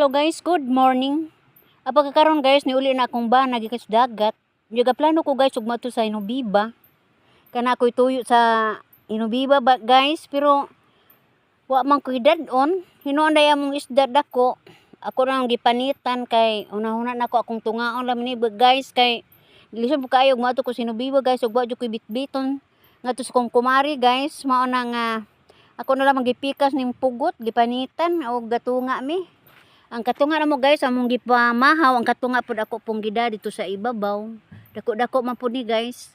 Hello guys, good morning. Pagkakaroon guys, niuli na akong ba nagikas dagat. Juga plano ko guys ug mato sa Inubiba. Kana ako'y tuyo sa Inubiba ba guys, pero wa man ko dadon. Hinuon day among isda dako. Ako ra ang gipanitan kay una-una nako akong tungaon lam ni guys kay lisod po kayo mato ko sa Inubiba guys ug wa jud ko bitbiton ngadto sa kong kumari guys. Mao na nga ako na lang magipikas ning pugot gipanitan og gatunga mi. Ang katunga na mo guys, among gipamahaw, ang katunga pud ako pong gida dito sa ibabaw. Dako-dako man pud ni guys.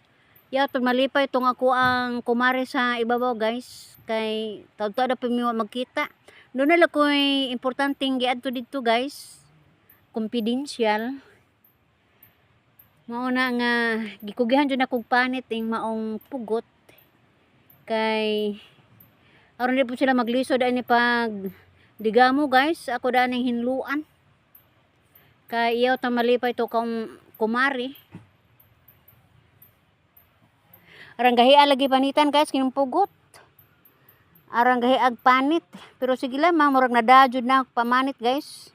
Ya pud malipay tong ako ang kumare sa ibabaw guys. Kay taud-taud na pud mi magkita. Doon na lang ko'y importanteng giadto dito guys. Confidential. Mao na nga gikugihan jud akong panit ing maong pugot. Kay aron di po sila maglisod ani pag digamo guys, ako daning hinluan. Kay iyaw ta malipay to kang kumari. Arang gahiya lagi panitan guys kining pugot. Arang gahiag panit. Pero sige lang murag nadajud na pamanit guys.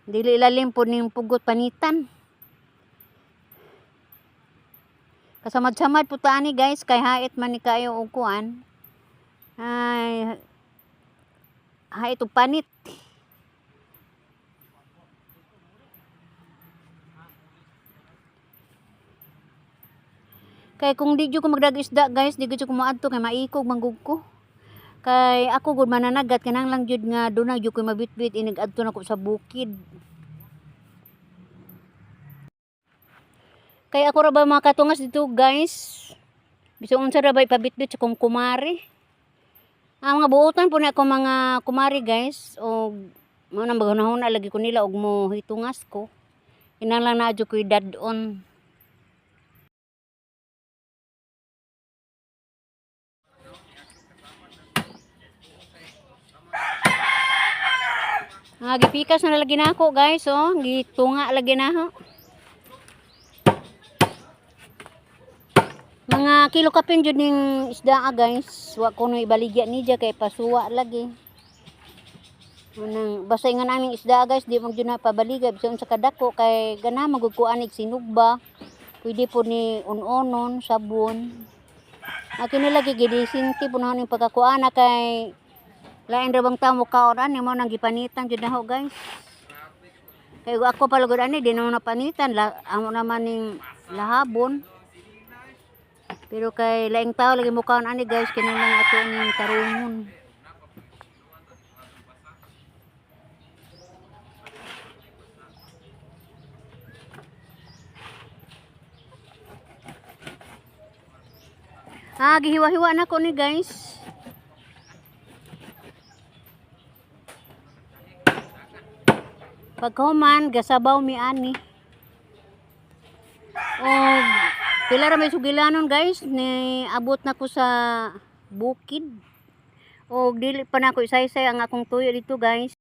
Dili ilalim po ning pugot panitan. Kasamad-samad po tani guys kay hait man ni kayo og kuan. Ay ito panit. Kay kung di jud ko magdag-isda guys, di jud ko maadto kay maikog manggug ko. Kay ako gud mananagat kanang lang jud nga dunay jud ko mabitbit inig adto nako sa bukid. Kay ako ra ba makatungas dito guys. Bisan unsa ra ba ipabitbit sa kong kumari. Ang mga buotan po na ako mga kumari guys o mga nang lagi ko nila og mo hitungas ko. Inang lang na adyo ko dadon. Gipikas na lagi na ako guys gitunga lagi na ho. Mga kilo kapin jud ning isda guys. Wa ko no ibaligya ni dia kay pasuwa lagi. Nang basta nga naming isda guys, di mo jud na pabaliga bisan sa kadako kay gana magugkuan ig sinugba. Pwede po ni unonon, sabon. Kini lagi gidisinti punon ning pagkakuan kay lain ra bang tamo kaon ani mo nang gipanitan jud na ho guys. Kay ako palugod ani di na napanitan amo naman ning lahabon. Pero kay laing tao lagi mo kaon ani guys kinahanglan ato ning tarungon. Gihiwa-hiwa na ko ni guys. Pagkahuman gasabaw mi ani. Pila ra may sugilanon guys ni abot na ko sa bukid. Og dili pa na ko isaysay ang akong tuyo dito guys.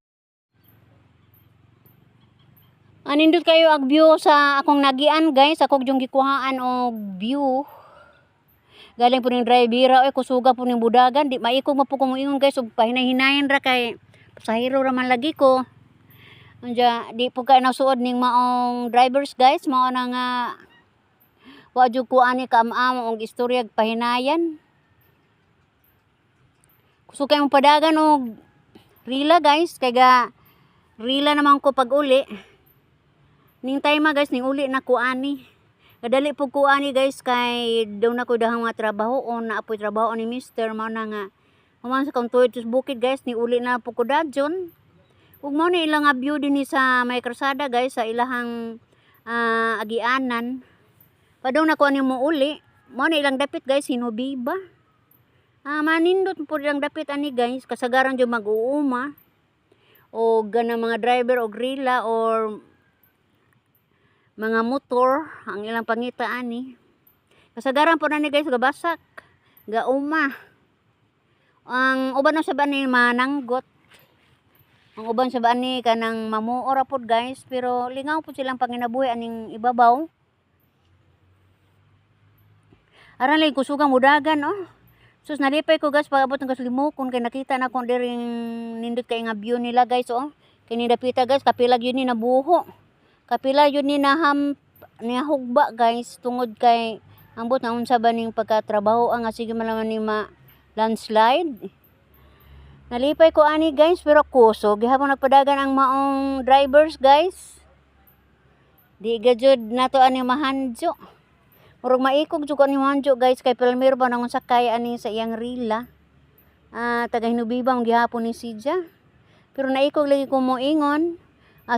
Anindot kayo ag view sa akong nagian guys, ako jung gikuhaan og view. Galing po ning drivera kusuga po ning budagan, di maikog mapo ko moingon guys og pahinay-hinayan ra kay pasahero ra man lagi ko. Unya di po kay nasuod ning maong drivers guys, mao na nga wa jud ko ani kaam-am og istorya pahinayan. Kuso kay mong padagan og rila guys kay rila naman ko pag uli. Ning time guys ning uli na ko ani. Kadali po ko ani guys kay daw na ko dahang mga trabaho o naapoy trabaho ni Mr. Mao na nga human sa kong tuyo sa bukid guys ni uli na po ko dadyon. Ug mao ni ilang view dinhi sa may karsada guys sa ilahang agianan. Padong na ko ani mo uli. Mao ni ilang dapit guys Inubiba. Manindot po ilang dapit ani guys kasagaran jud mag-uuma. O ganang mga driver o grilla or mga motor ang ilang pangita ani. Kasagaran po na ni guys gabasak. Gauma. Ang uban na sa bani mananggot. Ang uban sa bani kanang mamuora pod guys pero lingaw po silang panginabuhi aning ibabaw. Aran lay kusugang mudagan Sus nalipay ko guys pag abot ng kaslimukon kay nakita na ko diring nindot kay nga view nila guys Kini dapita guys, kapilag yun ni nabuho. Kapila yun ni hugba guys, tungod kay ambot na unsa ba ning pagkatrabaho nga sige malaman ni landslide. Nalipay ko ani guys, pero kusog gihapon nagpadagan ang maong drivers guys. Di gajud nato ani mahanjo. Murag maikog jud ko ni mahanjo guys kay Palmiro pa nang sakay ani sa iyang rila. Taga Hinubibang gihapon ni Sidja. Pero naikog lagi ko mo ingon.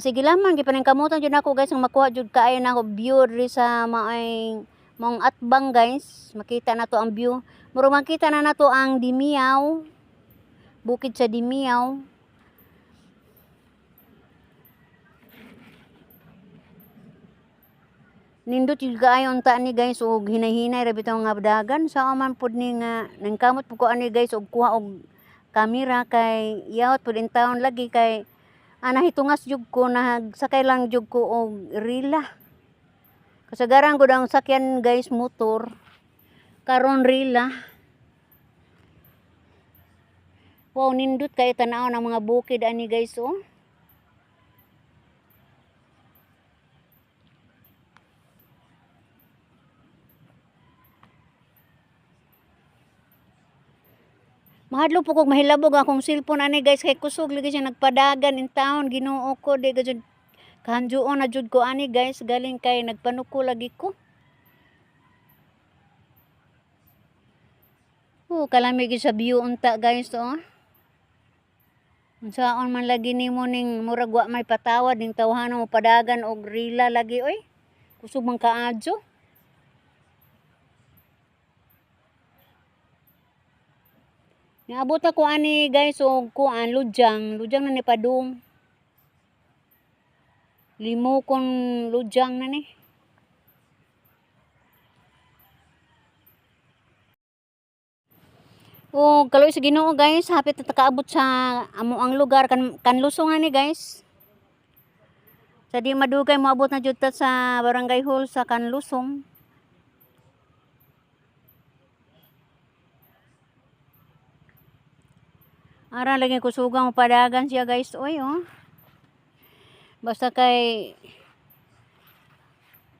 Sige lamang gipaningkamutan jud nako guys ang makuha jud kaayo nako view diri sa maong atbang guys. Makita na to ang view. Murag makita na nato ang Dimiao. Bukid sa Dimiao. Nindot jud kaayo unta ni guys og hinay-hinay ra bitaw nga dagan sa man pud ni nga nangkamot pud ko ani guys og kuha og kamera kay iyawat pud in town lagi kay nahitungas jud ko nagsakay lang jud ko og rila. Kasagaran gud ang sakyan guys motor karon rila. Wow, nindot kay tan-aw ng mga bukid ani guys oh. Mahadlo po kog mahilabog akong cellphone ani guys kay kusog lagi siya nagpadagan in town. Ginoo ko di gajud kahanjuon na jud ko ani guys galing kay nagpanuko lagi ko. Kalamig sa view unta guys oh. Unsaon man lagi nimo ning murag wa may patawad ning tawhanon mo padagan og rila lagi oy. Kusog man kaadyo. Naabot ako ani guys og kuan lujang na ni padung. Limo kon lujang na ni. Kaloy sa Ginoo guys, hapit na kaabot sa amo ang lugar kanlusong ani guys. Sa di madugay moabot na jud ta sa barangay hall sa Kanlusong. Ara lagi kusugang padagan siya guys oy oh. Basta kay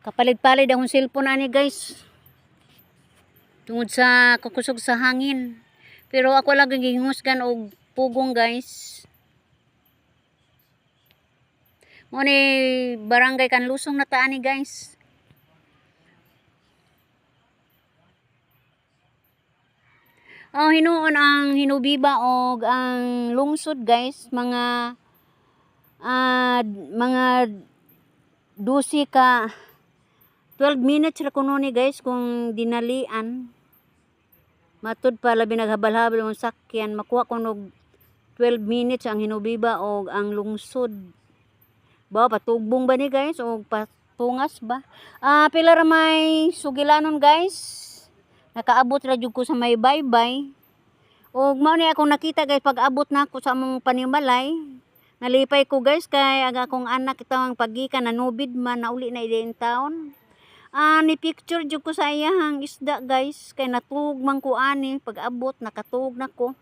kapalit-palit ang cellphone ani guys. Tungod sa kakusog sa hangin. Pero ako lang gingusgan og pugong guys. Mo ni barangay Kanlusong na ta ani guys. Hinuon ang Hinubiba og ang lungsod guys, mga 12 ka 12 minutes ra kuno ni guys kung dinalian. Matud pa labi naghabal-habal ang sakyan, makuha ko og 12 minutes ang Hinubiba og ang lungsod. Ba patugbong ba ni guys og patungas ba? Pila ra may sugilanon guys. Nakaabot ra jud ko sa may baybay. Og mao ni akong nakita guys pag abot na ako sa among panimalay. Nalipay ko guys kay aga akong anak itawang pagikan nanubid man nauli na in town. Ni picture jud ko sa iyang isda guys kay natug man ko ani pag abot nakatug na ko.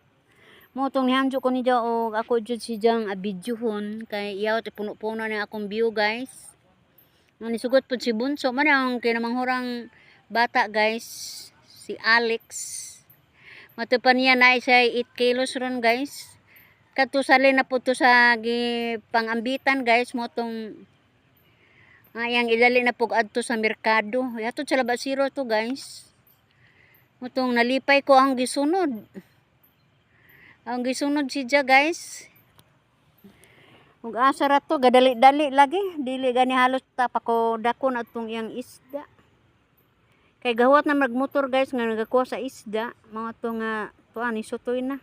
Mo tong nihanjo ko ni daw og ako jud si jang abidyohon kay iyaw puno-puno na akong view guys. Nisugot pud si Bunso man ang kinamanghurang bata guys. Si Alex. Matupan niya na siya 8 kilos ron guys. Katusali na po to sa pangambitan guys. Motong yang idali na po adto sa merkado. Yato sa labasiro to guys. Motong nalipay ko ang gisunod. Ang gisunod siya guys. Ug asa ra to gadali-dali lagi. Dili gani halos tapa ko dakon atong iyang isda. Kay gawat na magmotor guys nga nagakuha sa isda, mga to nga tuan isutoy na.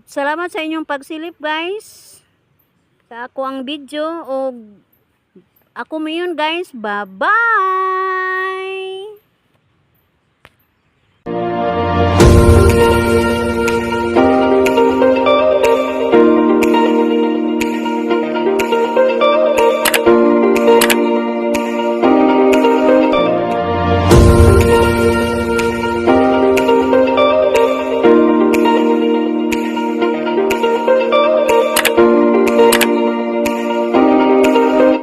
Salamat sa inyong pagsilip guys. Sa ako ang video og ako mayon guys. Bye-bye.